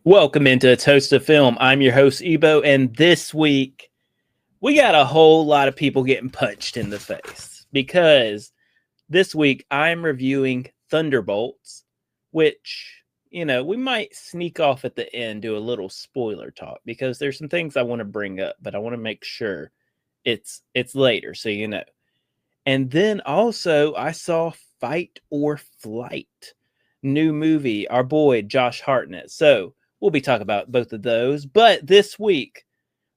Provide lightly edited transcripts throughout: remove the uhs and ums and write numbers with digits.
Welcome into A Toast of Film. I'm your host, Ebo, and this week we got a whole lot of people getting punched in the face because this week I'm reviewing Thunderbolts, which, we might sneak off at the end, do a little spoiler talk because there's some things I want to bring up, but I want to make sure it's later, so you know. And then also I saw Fight or Flight, new movie, our boy Josh Hartnett. So we'll be talking about both of those. But this week,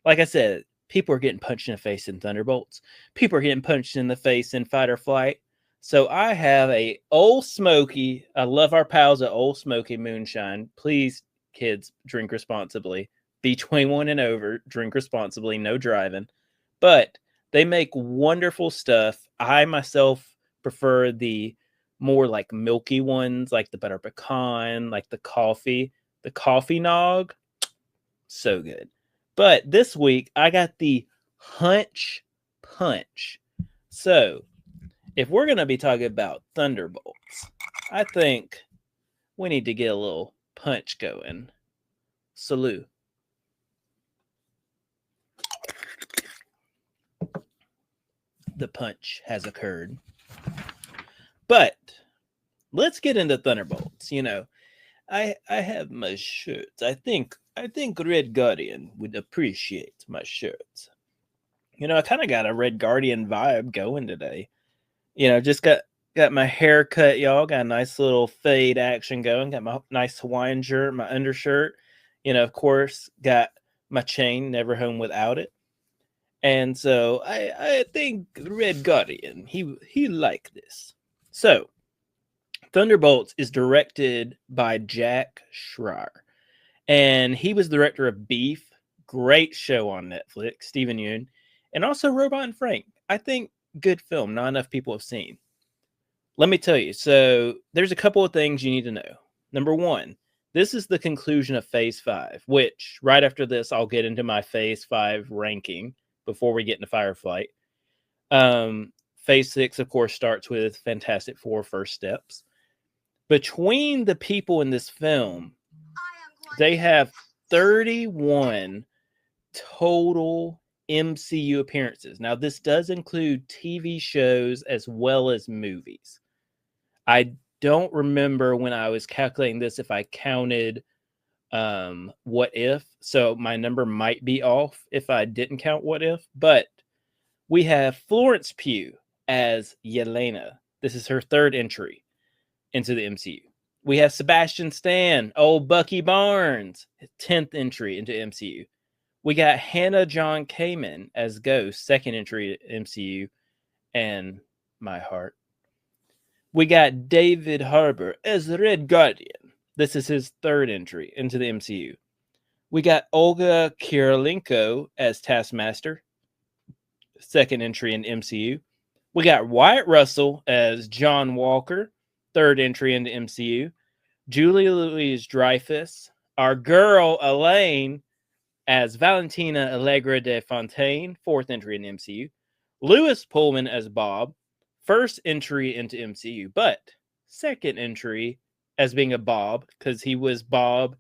like I said, people are getting punched in the face in Thunderbolts. People are getting punched in the face in Fight or Flight. So I have a Old Smoky. I love our pals at Old Smoky Moonshine. Please, kids, drink responsibly. Be 21 and over. Drink responsibly. No driving. But they make wonderful stuff. I myself prefer the more like milky ones, like the butter pecan, like the coffee nog. So good. But this week I got the Hunch Punch. So if we're going to be talking about Thunderbolts, I think we need to get a little punch going. Salute. The punch has occurred. But let's get into Thunderbolts. I have my shirts. I think Red Guardian would appreciate my shirts. I kind of got a Red Guardian vibe going today. Just got my hair cut, y'all. Got a nice little fade action going. Got my nice Hawaiian shirt, my undershirt. Of course, got my chain, never home without it. And so I think Red Guardian, he liked this. So Thunderbolts is directed by Jack Schreier. And he was the director of Beef, great show on Netflix, Steven Yeun, and also Robot and Frank. I think good film, not enough people have seen. Let me tell you, so there's a couple of things you need to know. Number one, this is the conclusion of Phase 5, which right after this, I'll get into my Phase 5 ranking before we get into Fireflight. Phase 6, of course, starts with Fantastic Four First Steps. Between the people in this film, they have 31 total MCU appearances. Now, this does include TV shows as well as movies. I don't remember when I was calculating this if I counted What If, so my number might be off if I didn't count What If, but we have Florence Pugh as Yelena. This is her third entry into the MCU. We have Sebastian Stan, old Bucky Barnes, 10th entry into MCU. We got Hannah John Kamen as Ghost, second entry to MCU, and my heart. We got David Harbour as Red Guardian. This is his third entry into the MCU. We got Olga Kurylenko as Taskmaster, second entry in MCU. We got Wyatt Russell as John Walker, third entry into MCU. Julia Louis-Dreyfus, our girl Elaine as Valentina Allegra de Fontaine, fourth entry in MCU. Lewis Pullman as Bob, first entry into MCU, but second entry as being a Bob because he was Bob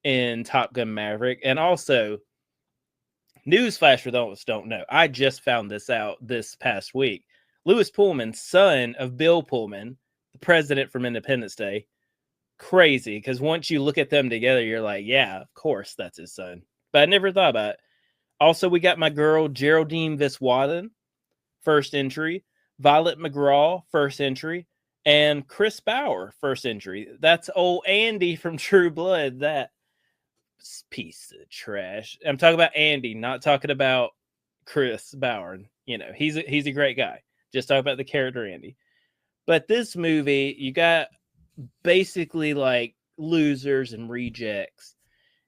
in Top Gun Maverick. And also, newsflash for those who don't know, I just found this out this past week. Lewis Pullman, son of Bill Pullman, the president from Independence Day. Crazy, because once you look at them together, you're like, yeah, of course that's his son. But I never thought about it. Also, we got my girl Geraldine Viswanathan, first entry. Violet McGraw, first entry. And Chris Bauer, first entry. That's old Andy from True Blood. That piece of trash. I'm talking about Andy, not talking about Chris Bauer. He's a great guy. Just talking about the character Andy. But this movie, you got basically like losers and rejects,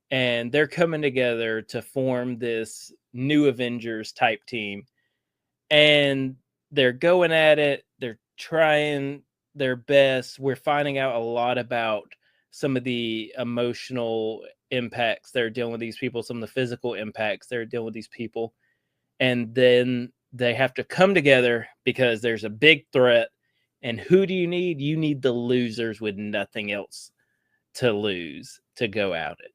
and they're coming together to form this new Avengers type team, and they're going at it. They're trying their best. We're finding out a lot about some of the emotional impacts they're dealing with these people, some of the physical impacts they're dealing with these people, and then they have to come together because there's a big threat. And who do you need? You need the losers with nothing else to lose to go at it.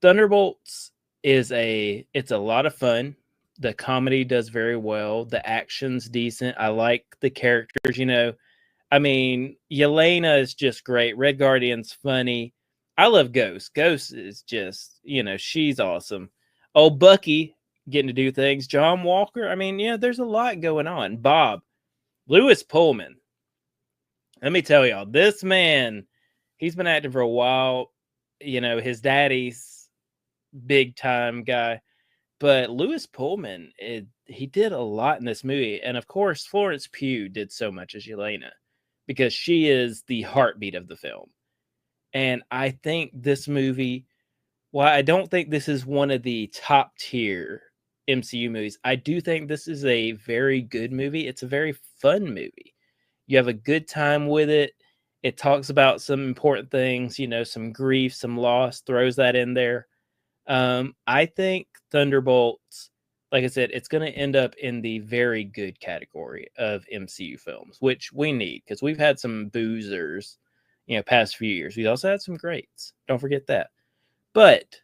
Thunderbolts it's a lot of fun. The comedy does very well. The action's decent. I like the characters, I mean, Yelena is just great. Red Guardian's funny. I love Ghost. Ghost is just, she's awesome. Oh, Bucky getting to do things. John Walker. I mean, yeah, there's a lot going on. Bob, Lewis Pullman. Let me tell y'all, this man, he's been acting for a while. His daddy's big time guy. But Lewis Pullman, he did a lot in this movie. And of course, Florence Pugh did so much as Yelena because she is the heartbeat of the film. And I think this movie, while I don't think this is one of the top tier MCU movies, I do think this is a very good movie. It's a very fun movie. You have a good time with it. It talks about some important things, some grief, some loss, throws that in there. I think Thunderbolts, like I said, it's going to end up in the very good category of MCU films, which we need because we've had some boozers, past few years. We also had some greats. Don't forget that. But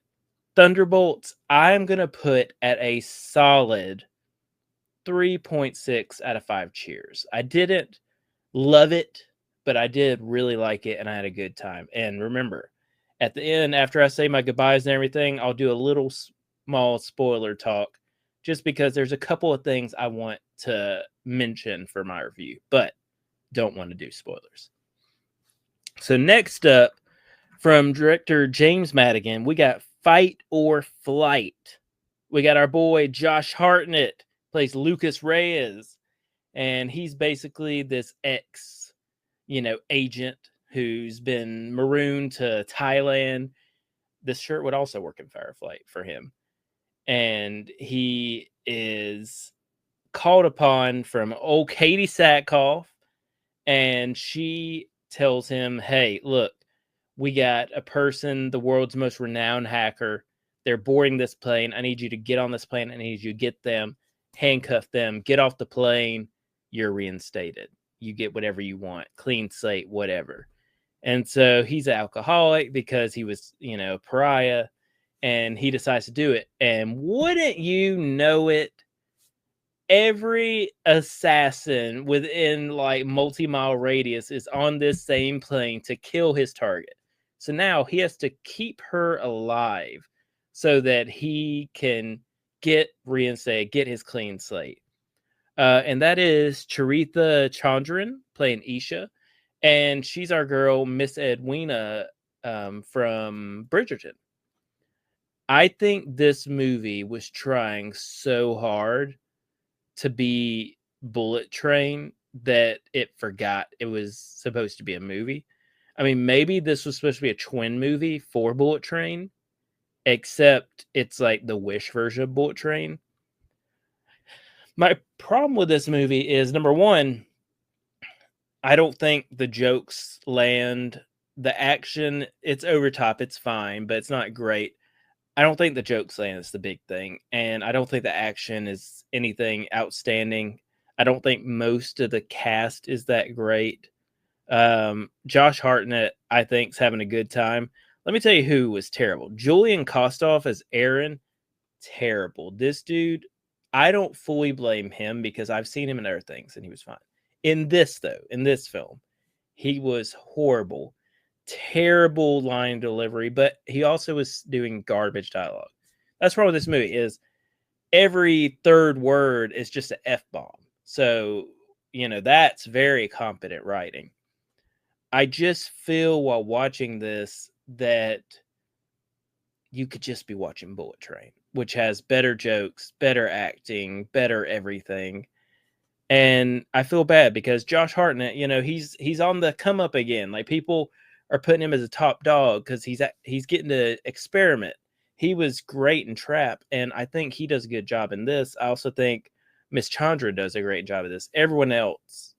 Thunderbolts, I'm going to put at a solid 3.6 out of 5 cheers. I didn't love it, but I did really like it and I had a good time. And remember, at the end, after I say my goodbyes and everything, I'll do a little small spoiler talk just because there's a couple of things I want to mention for my review, but don't want to do spoilers. So next up, from director James Madigan, we got Fight or Flight. We got our boy Josh Hartnett, plays Lucas Reyes, and he's basically this ex, agent who's been marooned to Thailand. This shirt would also work in Fireflight for him. And he is called upon from old Katie Sackhoff, and she tells him, hey, look, we got a person, the world's most renowned hacker. They're boarding this plane. I need you to get on this plane. I need you to get them, handcuff them, get off the plane. You're reinstated. You get whatever you want, clean slate, whatever. And so he's an alcoholic because he was, a pariah, and he decides to do it. And wouldn't you know it, every assassin within like multi-mile radius is on this same plane to kill his target. So now he has to keep her alive so that he can get reinstated, get his clean slate. And that is Charitha Chandran playing Isha. And she's our girl, Miss Edwina, from Bridgerton. I think this movie was trying so hard to be Bullet Train that it forgot it was supposed to be a movie. I mean, maybe this was supposed to be a twin movie for Bullet Train, except it's like the Wish version of Bullet Train. My problem with this movie is, number one, I don't think the jokes land. The action, it's over top, it's fine, but it's not great. I don't think the jokes land is the big thing, and I don't think the action is anything outstanding. I don't think most of the cast is that great. Josh Hartnett, I think, is having a good time. Let me tell you who was terrible. Julian Kostoff as Aaron, terrible. This dude, I don't fully blame him because I've seen him in other things, and he was fine. In this, though, in this film, he was horrible. Terrible line delivery, but he also was doing garbage dialogue. That's wrong with this movie is every third word is just an F-bomb. So, that's very competent writing. I just feel while watching this that you could just be watching Bullet Train, which has better jokes, better acting, better everything. And I feel bad because Josh Hartnett, he's on the come up again. Like, people are putting him as a top dog because he's getting to experiment. He was great in Trap, and I think he does a good job in this. I also think Miss Chandra does a great job of this. Everyone else,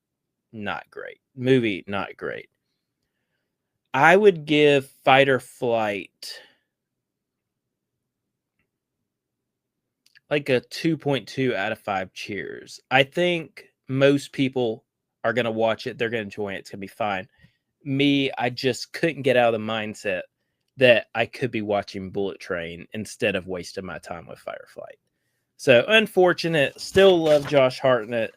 not great. Movie, not great. I would give Fight or Flight like a 2.2 out of 5 cheers. I think most people are going to watch it. They're going to enjoy it. It's going to be fine. Me, I just couldn't get out of the mindset that I could be watching Bullet Train instead of wasting my time with Fireflight. So unfortunate. Still love Josh Hartnett,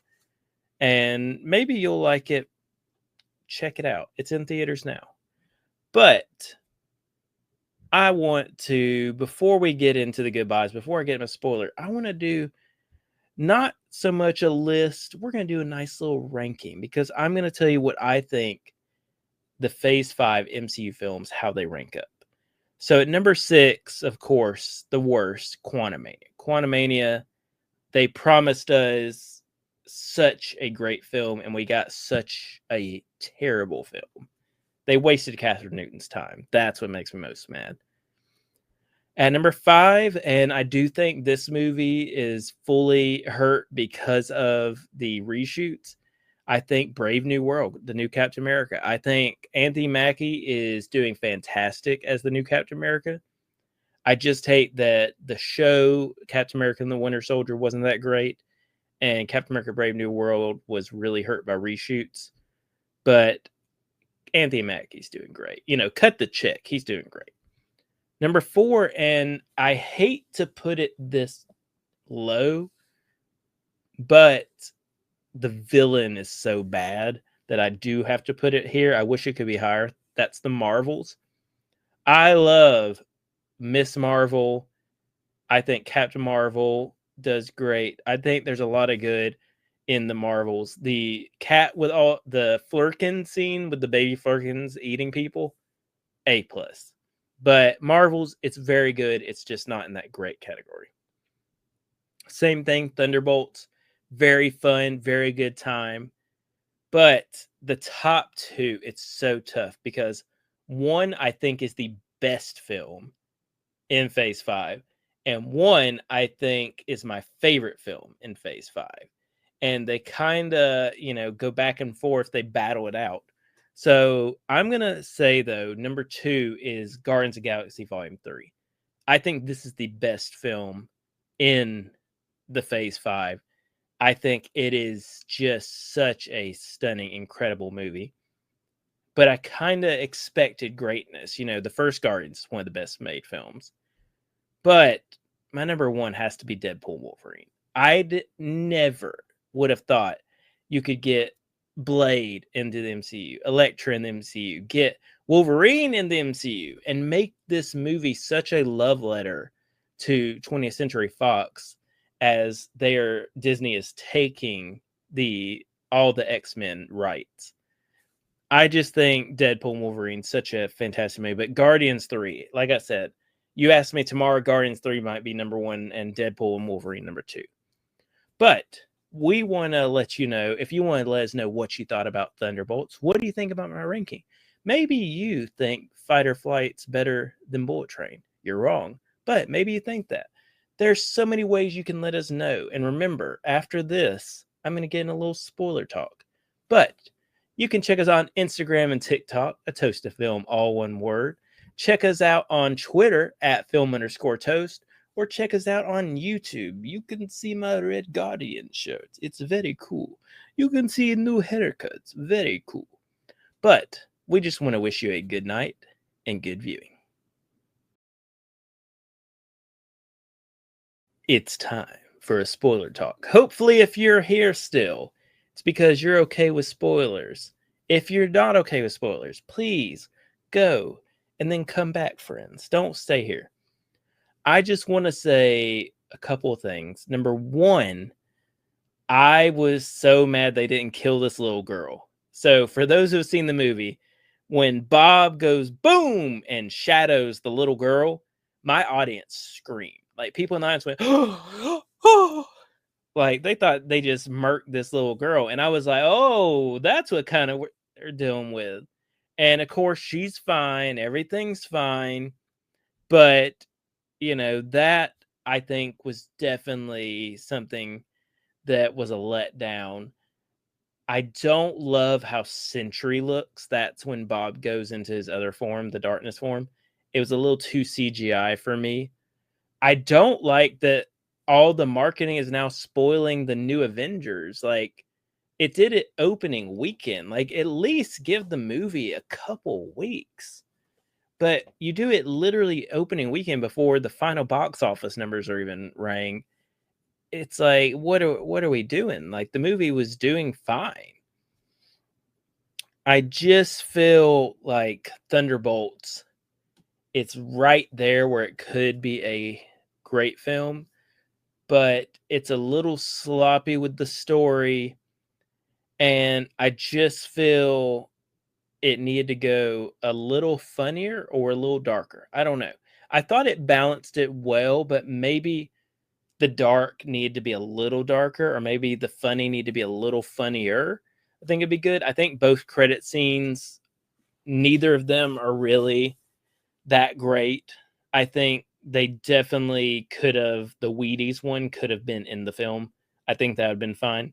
and maybe you'll like it. Check it out. It's in theaters now. But I want to, before we get into the goodbyes, before I get into a spoiler, I want to do not so much a list. We're going to do a nice little ranking because I'm going to tell you what I think the Phase 5 MCU films, how they rank up. So at number 6, of course, the worst, Quantumania. Quantumania, they promised us such a great film, and we got such a terrible film. They wasted Catherine Newton's time. That's what makes me most mad. At number 5, and I do think this movie is fully hurt because of the reshoots, I think Brave New World, the new Captain America. I think Anthony Mackie is doing fantastic as the new Captain America. I just hate that the show Captain America and the Winter Soldier wasn't that great, and Captain America Brave New World was really hurt by reshoots. But Anthony Mackie's doing great. Cut the check. He's doing great. Number 4, and I hate to put it this low, but the villain is so bad that I do have to put it here. I wish it could be higher. That's the Marvels. I love Miss Marvel. I think Captain Marvel does great. I think there's a lot of good in the Marvels. The cat with all the Flurkin scene with the baby Flurkins eating people, A+. But Marvels, it's very good. It's just not in that great category. Same thing, Thunderbolts. Very fun, very good time. But the top 2, it's so tough because 1, I think, is the best film in Phase 5. And 1, I think, is my favorite film in Phase 5. And they kind of, go back and forth. They battle it out. So I'm going to say, though, number 2 is Guardians of the Galaxy Volume 3. I think this is the best film in the Phase 5. I think it is just such a stunning, incredible movie. But I kind of expected greatness. The first Guardians is one of the best made films. But my number 1 has to be Deadpool Wolverine. I never would have thought you could get Blade into the MCU, Elektra in the MCU, get Wolverine in the MCU, and make this movie such a love letter to 20th Century Fox as Disney is taking all the X-Men rights. I just think Deadpool and Wolverine such a fantastic movie. But Guardians 3, like I said, you asked me tomorrow, Guardians 3 might be number 1 and Deadpool and Wolverine number 2. But we want to let you know, if you want to let us know what you thought about Thunderbolts, what do you think about my ranking? Maybe you think Fight or Flight's better than Bullet Train. You're wrong, but maybe you think that. There's so many ways you can let us know. And remember, after this, I'm going to get in a little spoiler talk. But you can check us on Instagram and TikTok, A Toast to Film, all one word. Check us out on Twitter at film_toast. Or check us out on YouTube. You can see my Red Guardian shirt. It's very cool. You can see new haircuts. Very cool. But we just want to wish you a good night and good viewing. It's time for a spoiler talk. Hopefully, if you're here still, it's because you're okay with spoilers. If you're not okay with spoilers, please go and then come back, friends. Don't stay here. I just want to say a couple of things. Number 1, I was so mad they didn't kill this little girl. So for those who have seen the movie, when Bob goes boom and shadows the little girl, my audience screamed. Like people in the audience went, oh, like they thought they just murked this little girl. And I was like, oh, that's what kind of they're dealing with. And of course, she's fine. Everything's fine. But that I think was definitely something that was a letdown. I don't love how Sentry looks. That's when Bob goes into his other form, the darkness form. It was a little too CGI for me. I don't like that all the marketing is now spoiling the new Avengers. Like, it did it opening weekend. Like, at least give the movie a couple weeks. but you do it literally opening weekend before the final box office numbers are even rang. It's like, what are we doing? Like, the movie was doing fine. I just feel like Thunderbolts, it's right there where it could be a great film, but it's a little sloppy with the story, and I just feel it needed to go a little funnier or a little darker. I don't know. I thought it balanced it well, but maybe the dark needed to be a little darker, or maybe the funny need to be a little funnier. I think it'd be good. I think both credit scenes, neither of them are really that great. I think they definitely could have, the Wheaties one could have been in the film. I think that would have been fine.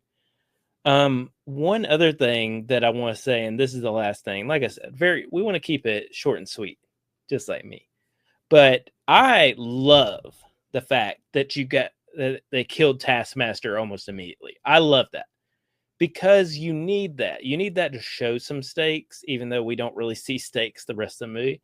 One other thing that I want to say, and this is the last thing, like I said, we want to keep it short and sweet, just like me. But I love the fact that that they killed Taskmaster almost immediately. I love that because you need that. You need that to show some stakes, even though we don't really see stakes the rest of the movie.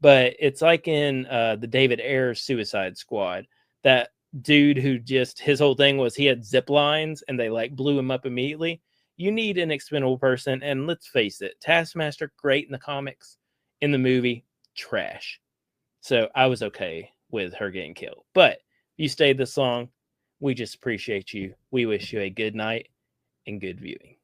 But it's like in the David Ayer Suicide Squad, that dude who just, his whole thing was he had zip lines and they like blew him up immediately. You need an expendable person, and let's face it, Taskmaster, great in the comics, in the movie, trash. So I was okay with her getting killed. But if you stayed this long, we just appreciate you. We wish you a good night and good viewing.